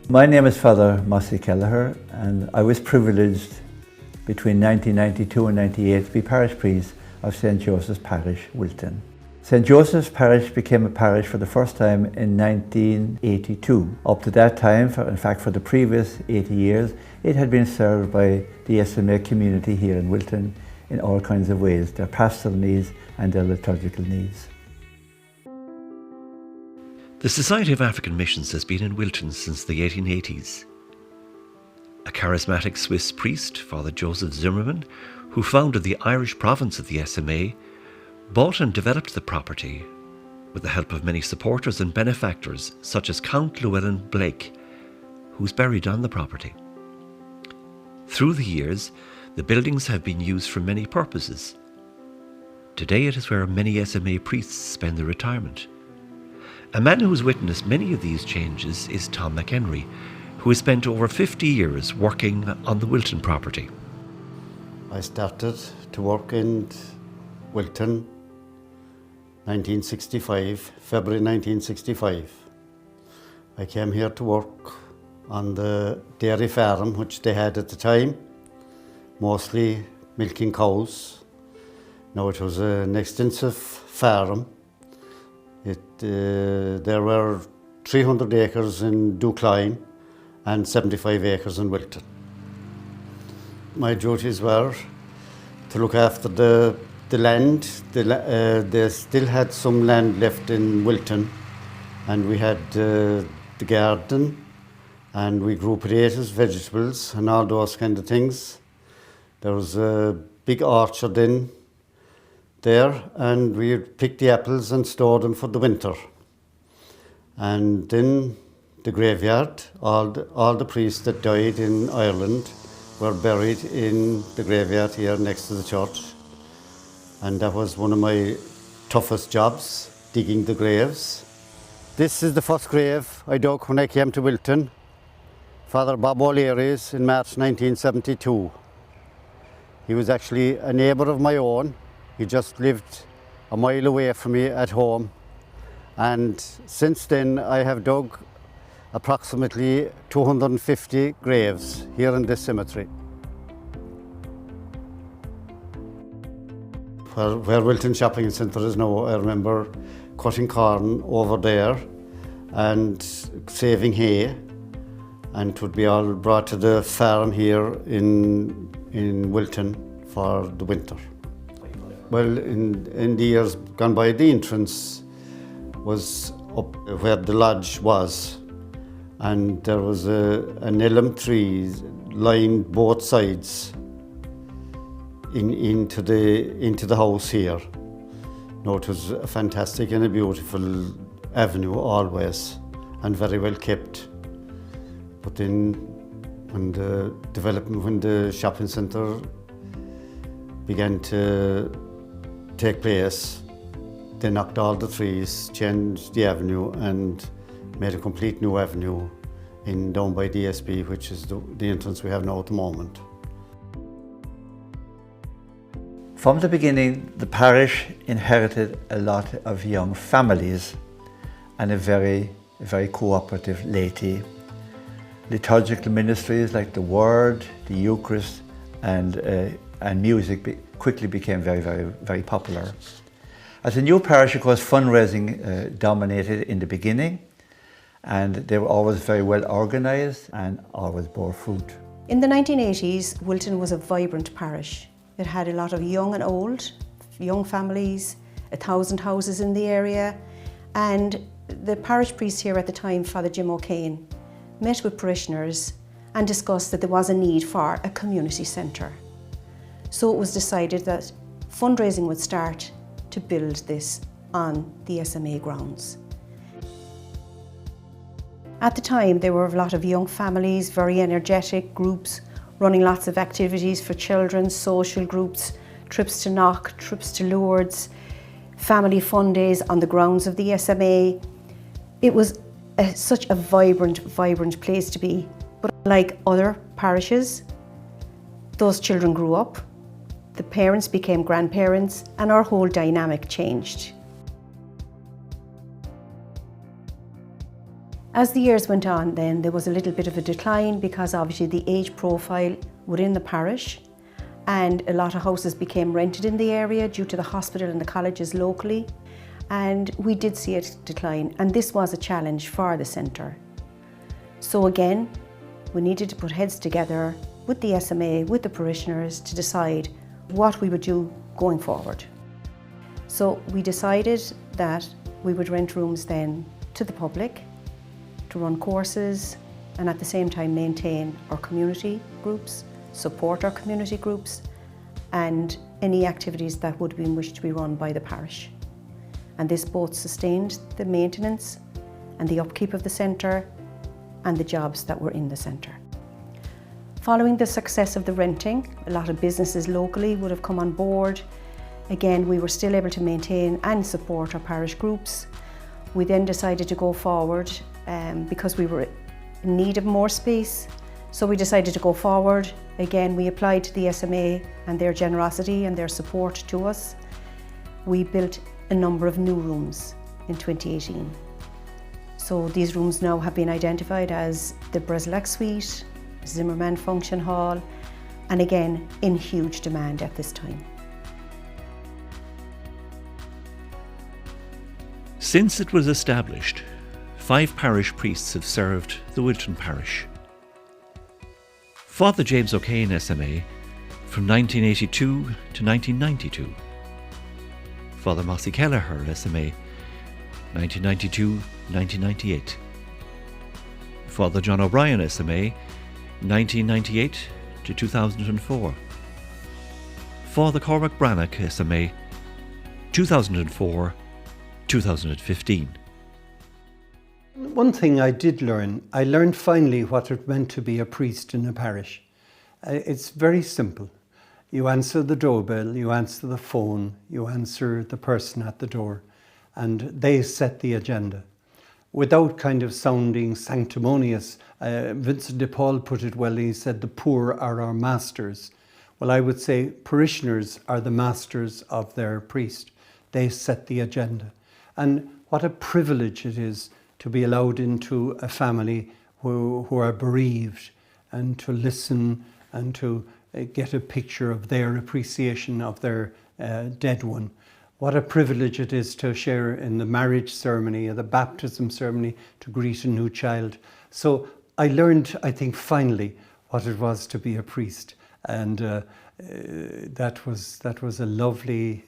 My name is Father Mossy Kelleher, and I was privileged between 1992 and 98 to be parish priest of St. Joseph's Parish, Wilton. St. Joseph's Parish became a parish for the first time in 1982. Up to that time, in fact for the previous 80 years, it had been served by the SMA community here in Wilton in all kinds of ways, their pastoral needs and their liturgical needs. The Society of African Missions has been in Wilton since the 1880s. A charismatic Swiss priest, Father Joseph Zimmermann, who founded the Irish province of the SMA, bought and developed the property with the help of many supporters and benefactors such as Count Llewellyn Blake, who's buried on the property. Through the years, the buildings have been used for many purposes. Today it is where many SMA priests spend their retirement. A man who has witnessed many of these changes is Tom McHenry, who has spent over 50 years working on the Wilton property. I started to work in Wilton 1965, February 1965. I came here to work on the dairy farm which they had at the time, mostly milking cows. Now it was an extensive farm. There were 300 acres in Ducline and 75 acres in Wilton. My duties were to look after the land. They still had some land left in Wilton, and we had the garden, and we grew potatoes, vegetables, and all those kind of things. There was a big orchard in there, and we picked the apples and stored them for the winter. And then the graveyard, all the priests that died in Ireland were buried in the graveyard here next to the church. And that was one of my toughest jobs, digging the graves. This is the first grave I dug when I came to Wilton, Father Bob O'Leary's in March 1972. He was actually a neighbour of my own. He just lived a mile away from me at home. And since then I have dug approximately 250 graves here in this cemetery. Where Wilton Shopping Centre is now, I remember cutting corn over there and saving hay, and it would be all brought to the farm here in Wilton for the winter. Well, in the years gone by, the entrance was up where the lodge was, and there was an elm tree lined both sides into the house here. No, it was a fantastic and a beautiful avenue always, and very well kept. But then when the shopping centre began to take place, they knocked all the trees, changed the avenue, and made a complete new avenue down by DSB, which is the entrance we have now at the moment. From the beginning, the parish inherited a lot of young families and a very cooperative laity. Liturgical ministries like the Word, the Eucharist, and music quickly became very popular. As a new parish, of course, fundraising dominated in the beginning, and they were always very well organised and always bore fruit. In the 1980s, Wilton was a vibrant parish. It had a lot of young and old, young families, 1,000 houses in the area, and the parish priest here at the time, Father Jim O'Kane, met with parishioners and discussed that there was a need for a community centre. So it was decided that fundraising would start to build this on the SMA grounds. At the time, there were a lot of young families, very energetic groups, running lots of activities for children, social groups, trips to Knock, trips to Lourdes, family fun days on the grounds of the SMA. It was such a vibrant place to be. But like other parishes, those children grew up, the parents became grandparents, and our whole dynamic changed. As the years went on then, there was a little bit of a decline because obviously the age profile within the parish, and a lot of houses became rented in the area due to the hospital and the colleges locally, and we did see it decline, and this was a challenge for the centre. So again, we needed to put heads together with the SMA, with the parishioners, to decide what we would do going forward. So we decided that we would rent rooms then to the public, to run courses, and at the same time maintain our community groups, support our community groups, and any activities that would be wished to be run by the parish. And this both sustained the maintenance and the upkeep of the centre and the jobs that were in the centre. Following the success of the renting, a lot of businesses locally would have come on board. Again, we were still able to maintain and support our parish groups. We then decided to go forward because we were in need of more space. So we decided to go forward. Again, we applied to the SMA and their generosity and their support to us. We built a number of new rooms in 2018. So these rooms now have been identified as the Breslak Suite, Zimmerman Function Hall, and again, in huge demand at this time. Since it was established, 5 parish priests have served the Wilton Parish. Father James O'Kane SMA from 1982 to 1992. Father Mossy Kelleher SMA 1992-1998. Father John O'Brien SMA 1998 to 2004. Father Cormac Brannock SMA 2004-2015. One thing I did learn, I learned finally what it meant to be a priest in a parish. It's very simple. You answer the doorbell, you answer the phone, you answer the person at the door, and they set the agenda. Without kind of sounding sanctimonious, Vincent de Paul put it well, he said, the poor are our masters. Well, I would say parishioners are the masters of their priest. They set the agenda. And what a privilege it is to be allowed into a family who are bereaved, and to listen and to get a picture of their appreciation of their dead one. What a privilege it is to share in the marriage ceremony or the baptism ceremony, to greet a new child. So I learned, I think, finally what it was to be a priest. And that was a lovely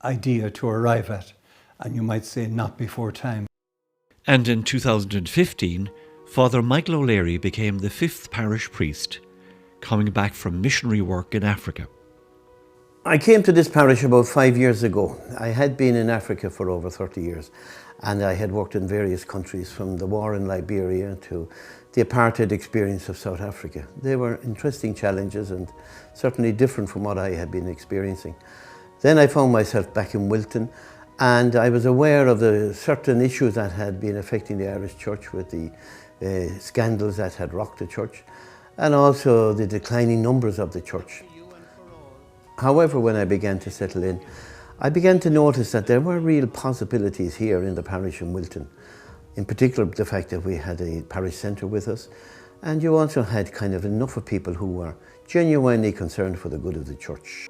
idea to arrive at. And you might say not before time. And in 2015, Father Michael O'Leary became the 5th parish priest, coming back from missionary work in Africa. I came to this parish about 5 years ago. I had been in Africa for over 30 years, and I had worked in various countries, from the war in Liberia to the apartheid experience of South Africa. They were interesting challenges and certainly different from what I had been experiencing. Then I found myself back in Wilton, and I was aware of the certain issues that had been affecting the Irish Church with the scandals that had rocked the church, and also the declining numbers of the church. However, when I began to settle in, I began to notice that there were real possibilities here in the parish in Wilton. In particular, the fact that we had a parish centre with us, and you also had kind of enough of people who were genuinely concerned for the good of the church.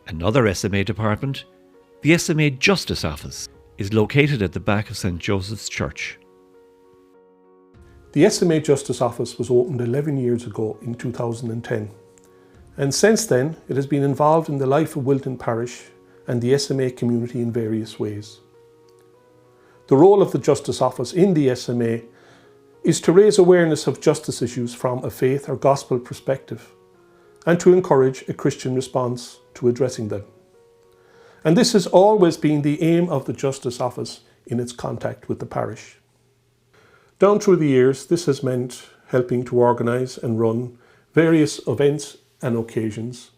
Another SMA department, the SMA Justice Office, is located at the back of St. Joseph's Church. The SMA Justice Office was opened 11 years ago in 2010, and since then it has been involved in the life of Wilton Parish and the SMA community in various ways. The role of the Justice Office in the SMA is to raise awareness of justice issues from a faith or gospel perspective, and to encourage a Christian response to addressing them. And this has always been the aim of the Justice Office in its contact with the parish. Down through the years, this has meant helping to organise and run various events and occasions,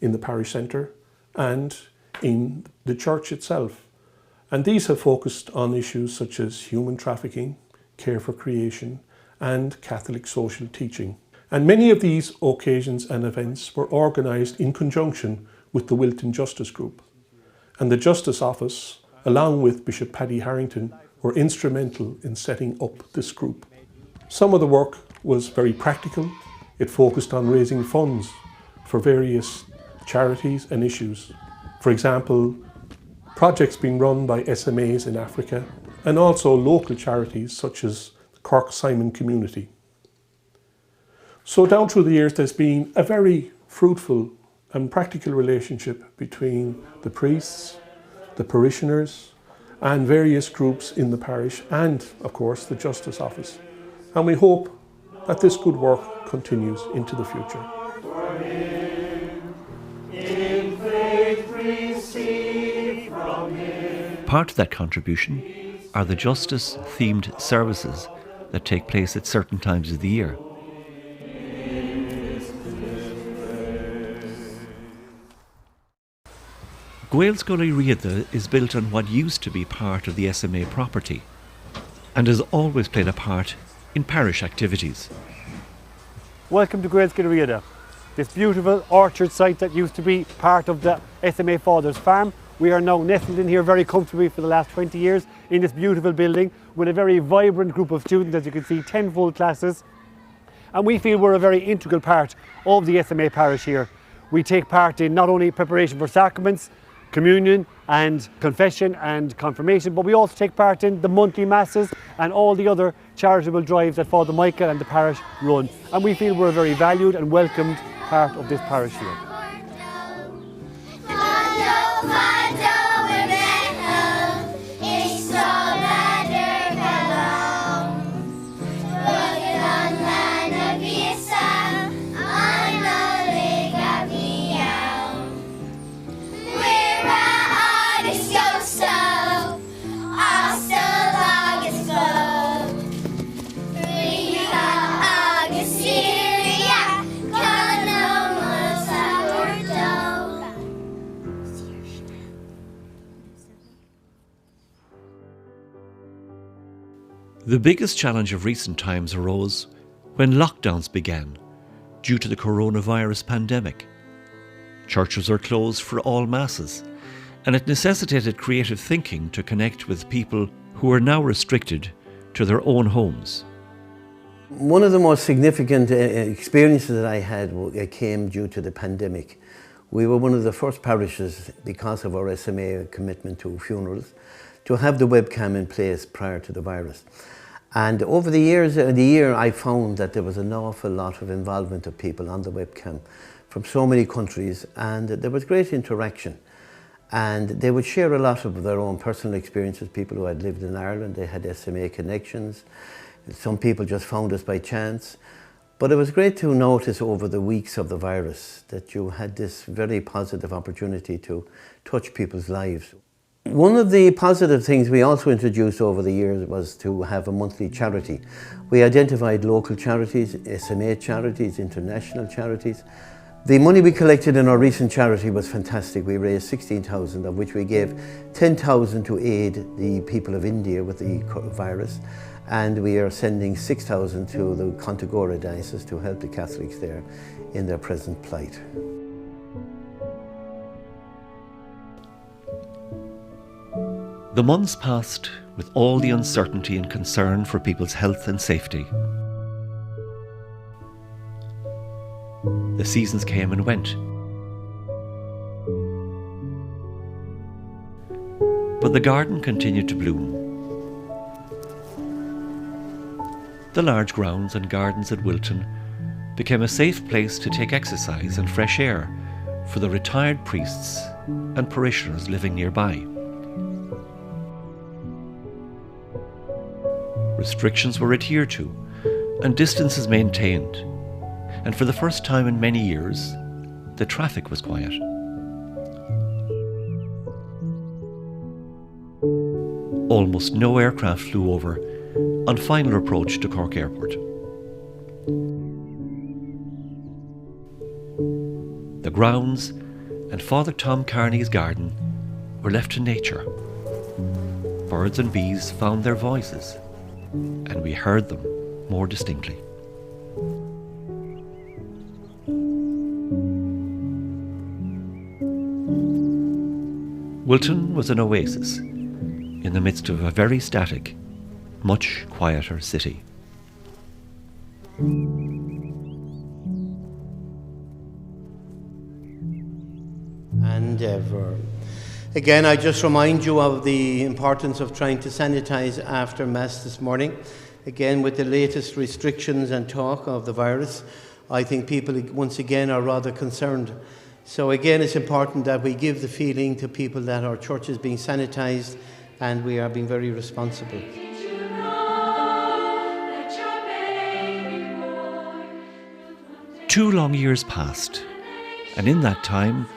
in the parish centre and in the church itself. And these have focused on issues such as human trafficking, care for creation, and Catholic social teaching. And many of these occasions and events were organised in conjunction with the Wilton Justice Group. And the Justice Office, along with Bishop Paddy Harrington, were instrumental in setting up this group. Some of the work was very practical. It focused on raising funds for various charities and issues. For example, projects being run by SMAs in Africa and also local charities such as the Cork Simon community. So down through the years there's been a very fruitful and practical relationship between the priests, the parishioners and various groups in the parish and of course the Justice Office. And we hope that this good work continues into the future. Part of that contribution are the justice-themed services that take place at certain times of the year. Gaelscoill Riada is built on what used to be part of the SMA property and has always played a part in parish activities. Welcome to Gaelscoill Riada, this beautiful orchard site that used to be part of the SMA Fathers Farm. We are now nestled in here very comfortably for the last 20 years in this beautiful building with a very vibrant group of students, as you can see, 10 full classes. And we feel we're a very integral part of the SMA parish here. We take part in not only preparation for sacraments, communion and confession and confirmation, but we also take part in the monthly masses and all the other charitable drives that Father Michael and the parish run. And we feel we're a very valued and welcomed part of this parish here. The biggest challenge of recent times arose when lockdowns began due to the coronavirus pandemic. Churches were closed for all masses, and it necessitated creative thinking to connect with people who are now restricted to their own homes. One of the most significant experiences that I had came due to the pandemic. We were one of the first parishes, because of our SMA commitment to funerals, to have the webcam in place prior to the virus. And over the year I found that there was an awful lot of involvement of people on the webcam from so many countries, and there was great interaction. And they would share a lot of their own personal experiences, people who had lived in Ireland, they had SMA connections. Some people just found us by chance. But it was great to notice over the weeks of the virus that you had this very positive opportunity to touch people's lives. One of the positive things we also introduced over the years was to have a monthly charity. We identified local charities, SMA charities, international charities. The money we collected in our recent charity was fantastic. We raised 16,000, of which we gave 10,000 to aid the people of India with the virus. And we are sending 6,000 to the Contagora diocese to help the Catholics there in their present plight. The months passed with all the uncertainty and concern for people's health and safety. The seasons came and went. But the garden continued to bloom. The large grounds and gardens at Wilton became a safe place to take exercise and fresh air for the retired priests and parishioners living nearby. Restrictions were adhered to and distances maintained, and for the first time in many years, the traffic was quiet. Almost no aircraft flew over on final approach to Cork Airport. The grounds and Father Tom Carney's garden were left to nature. Birds and bees found their voices, and we heard them more distinctly. Wilton was an oasis in the midst of a very static, much quieter city. And ever. Again, I just remind you of the importance of trying to sanitize after Mass this morning. Again, with the latest restrictions and talk of the virus, I think people once again are rather concerned. So again, it's important that we give the feeling to people that our church is being sanitized and we are being very responsible. 2 long years passed, and in that time,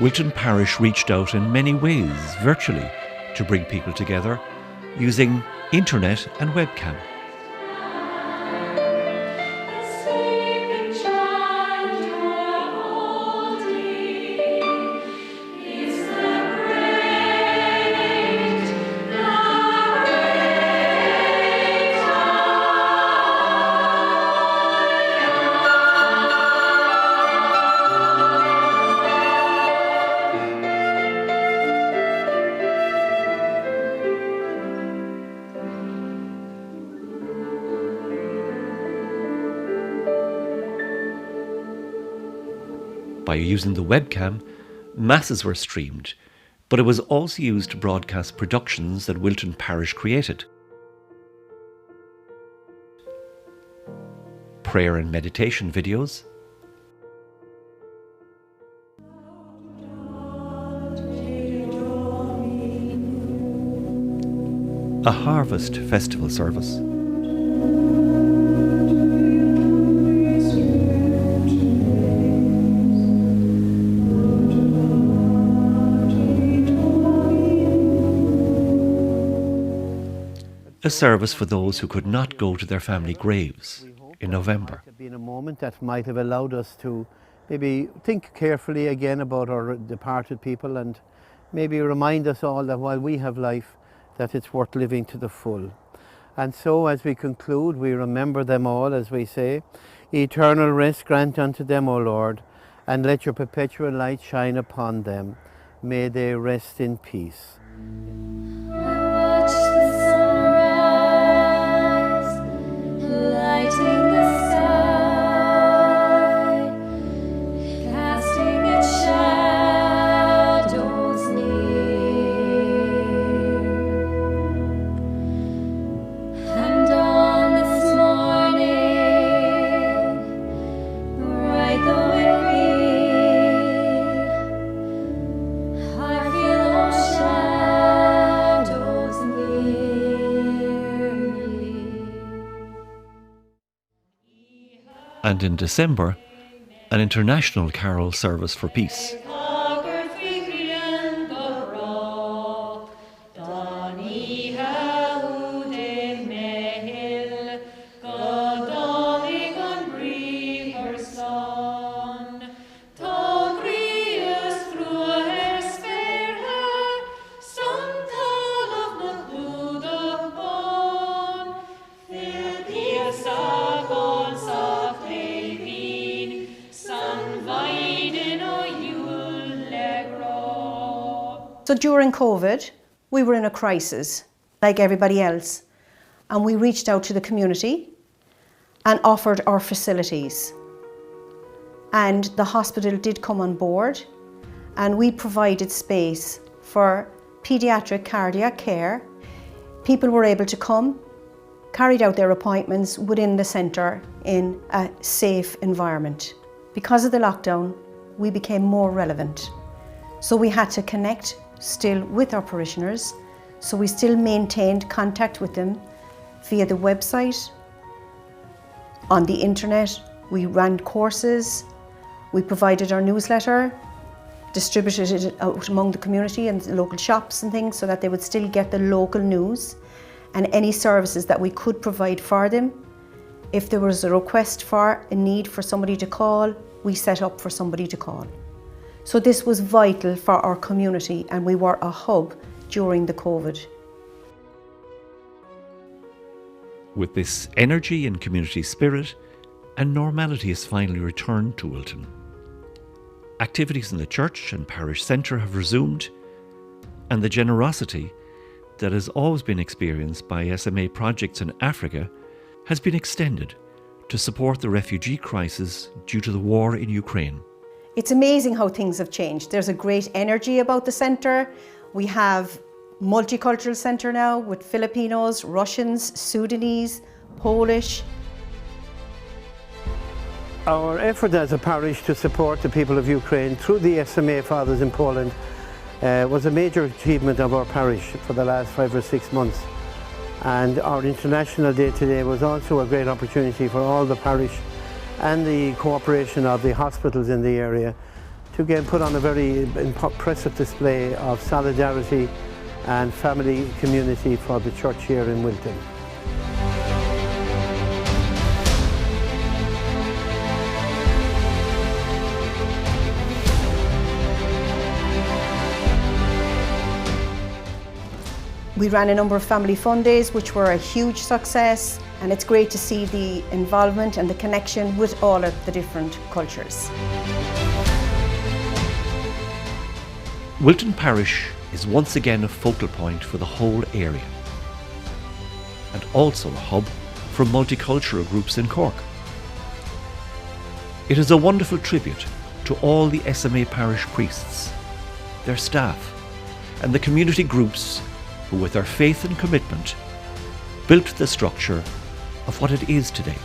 Wilton Parish reached out in many ways, virtually, to bring people together, using internet and webcam. By using the webcam, masses were streamed, but it was also used to broadcast productions that Wilton Parish created. Prayer and meditation videos, a harvest festival service, a service for those who could not go to their family graves in November. It might have been a moment that might have allowed us to maybe think carefully again about our departed people and maybe remind us all that while we have life, that it's worth living to the full. And so as we conclude, we remember them all, as we say, eternal rest grant unto them, O Lord, and let your perpetual light shine upon them. May they rest in peace. And in December, an international carol service for peace. So during COVID, we were in a crisis, like everybody else, and we reached out to the community and offered our facilities. And the hospital did come on board, and we provided space for paediatric cardiac care. People were able to come, carried out their appointments within the centre in a safe environment. Because of the lockdown, we became more relevant. So we had to connect still with our parishioners, so we still maintained contact with them via the website, on the internet. We ran courses, we provided our newsletter, distributed it out among the community and the local shops and things so that they would still get the local news and any services that we could provide for them. If there was a request for a need for somebody to call, we set up for somebody to call. So this was vital for our community, and we were a hub during the COVID. With this energy and community spirit, and normality has finally returned to Wilton. Activities in the church and parish centre have resumed, and the generosity that has always been experienced by SMA projects in Africa has been extended to support the refugee crisis due to the war in Ukraine. It's amazing how things have changed. There's a great energy about the centre. We have multicultural centre now with Filipinos, Russians, Sudanese, Polish. Our effort as a parish to support the people of Ukraine through the SMA Fathers in Poland was a major achievement of our parish for the last 5 or 6 months. And our International Day today was also a great opportunity for all the parish and the cooperation of the hospitals in the area to again put on a very impressive display of solidarity and family community for the church here in Wilton. We ran a number of family fun days, which were a huge success, and it's great to see the involvement and the connection with all of the different cultures. Wilton Parish is once again a focal point for the whole area, and also a hub for multicultural groups in Cork. It is a wonderful tribute to all the SMA parish priests, their staff, and the community groups who, with their faith and commitment, built the structure of what it is today.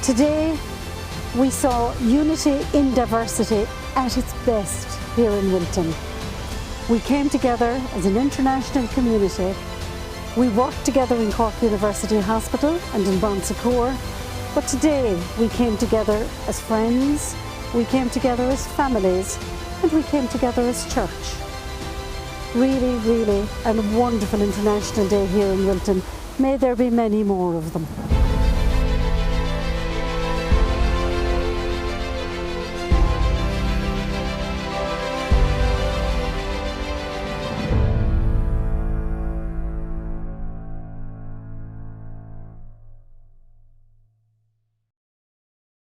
Today, we saw unity in diversity at its best here in Wilton. We came together as an international community. We worked together in Cork University Hospital and in Bon Secours, but today we came together as friends, we came together as families, and we came together as church. Really, really a wonderful International Day here in Wilton. May there be many more of them.